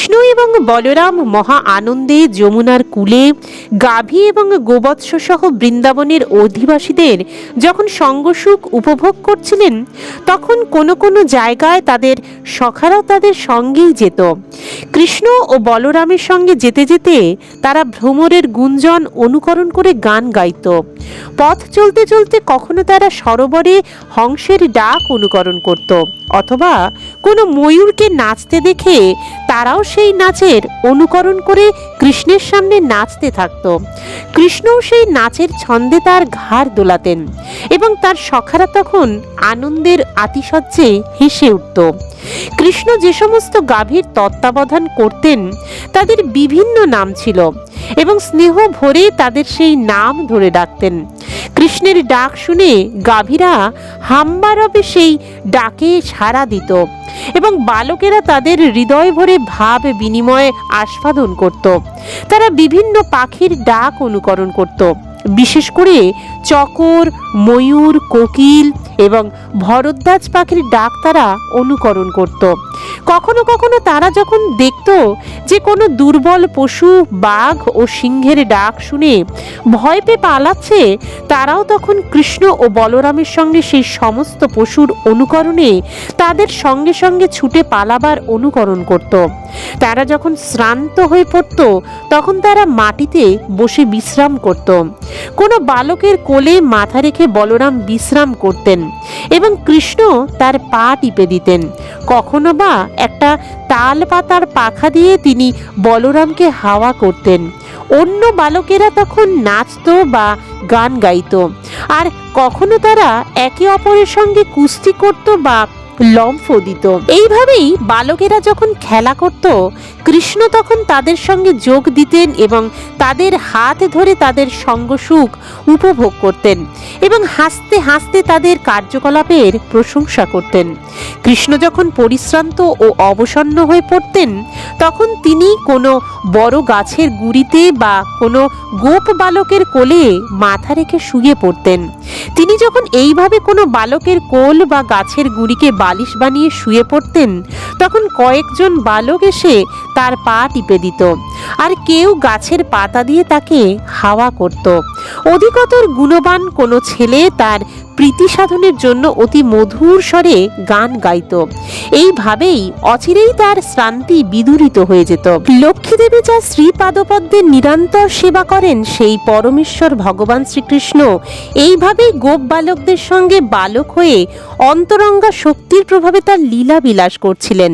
কৃষ্ণ এবং বলরাম মহা আনন্দে যমুনার কূলে গাভী এবং গোবৎস সহ বৃন্দাবনের অধিবাসীদের যখন সঙ্গসুখ উপভোগ করছিলেন, তখন কোনো কোনো জায়গায় তাদের সখারাও তাদের সঙ্গেই যেত। কৃষ্ণ ও বলরামের সঙ্গে যেতে যেতে তারা ভ্রমরের গুঞ্জন অনুকরণ করে গান গাইত। পথ চলতে চলতে কখনো তারা সরোবরে হংসের ডাক অনুকরণ করত, অথবা কোনো ময়ূরকে নাচতে দেখে তারাও সেই নাচের অনুকরণ করে কৃষ্ণের সামনে নাচতে থাকত। কৃষ্ণও সেই নাচের ছন্দে তার ঘাড় দোলাতেন এবং তার সখারা তখন আনন্দের আতিশয্যে হেসে উঠত। কৃষ্ণ যে সমস্ত গাভীর তত্ত্বাবধান করতেন তাদের বিভিন্ন নাম ছিল এবং স্নেহ ভরে তাদের সেই নাম ধরে ডাকতেন। কৃষ্ণের ডাক শুনে গাভীরা হাম্বারবে সেই ডাকে সাড়া দিত এবং বালকেরা তাদের হৃদয় ভরে ভাব বিনিময়ে আস্বাদন করত। তারা বিভিন্ন পাখির ডাক অনুকরণ করত, বিশেষ করে চকর, ময়ূর, কোকিল এবং ভরদ্বাজ পাখির ডাক তারা অনুকরণ করত। কখনো কখনো তারা যখন দেখত যে কোনো দুর্বল পশু বাঘ ও সিংহের ডাক শুনে ভয় পেয়ে পালাচ্ছে, তারাও তখন কৃষ্ণ ও বলরামের সঙ্গে সেই সমস্ত পশুর অনুকরণে তাদের সঙ্গে সঙ্গে ছুটে পালাবার অনুকরণ করত। তারা যখন শ্রান্ত হয়ে পড়ত তখন তারা মাটিতে বসে বিশ্রাম করত। কোনো বালকের কোলে মাথা রেখে বলরাম বিশ্রাম করতেন এবং কৃষ্ণ তার পা টিপে দিতেন। কখনো বা একটা তাল পাতার পাখা দিয়ে তিনি বলরামকে হাওয়া করতেন। অন্য বালকেরা তখন নাচত বা গান গাইত, আর কখনো তারা একে অপরের সঙ্গে কুস্তি করত বা লম্ফ দিত। এইভাবেই বালকেরা যখন খেলা করত, কৃষ্ণ তখন তাদের সঙ্গে যোগ দিতেন এবং তাদের হাত ধরে তাদের সঙ্গ সুখ উপভোগ করতেন এবং হাসতে হাসতে তাদের কার্যকলাপের প্রশংসা করতেন। কৃষ্ণ যখন পরিশ্রান্ত ও অবসন্ন হয়ে পড়তেন তখন তিনি কোনো বড় গাছের গুড়িতে বা কোনো গোপ বালকের কোলে মাথা রেখে শুয়ে পড়তেন। তিনি যখন এইভাবে কোনো বালকের কোল বা গাছের গুড়িকে বালিশ বানিয়ে শুয়ে পড়তেন তখন কয়েকজন বালক এসে তার পা টিপে দিত, আর কেউ গাছের পাতা দিয়ে তাকে হাওয়া করত। অধিকতর গুণবান কোনো ছেলে তার প্রীতি সাধনের জন্য অতি মধুর স্বরে গান গাইত। এইভাবেই অচিরেই তার শ্রান্তি বিদূরিত হয়ে যেত। লক্ষ্মীদেবী যা শ্রীপাদপদ্মের নিরন্তর সেবা করেন, সেই পরমেশ্বর ভগবান শ্রীকৃষ্ণ এইভাবেই গোপ বালকদের সঙ্গে বালক হয়ে অন্তরঙ্গা শক্তির প্রভাবে তার লীলা বিলাস করছিলেন।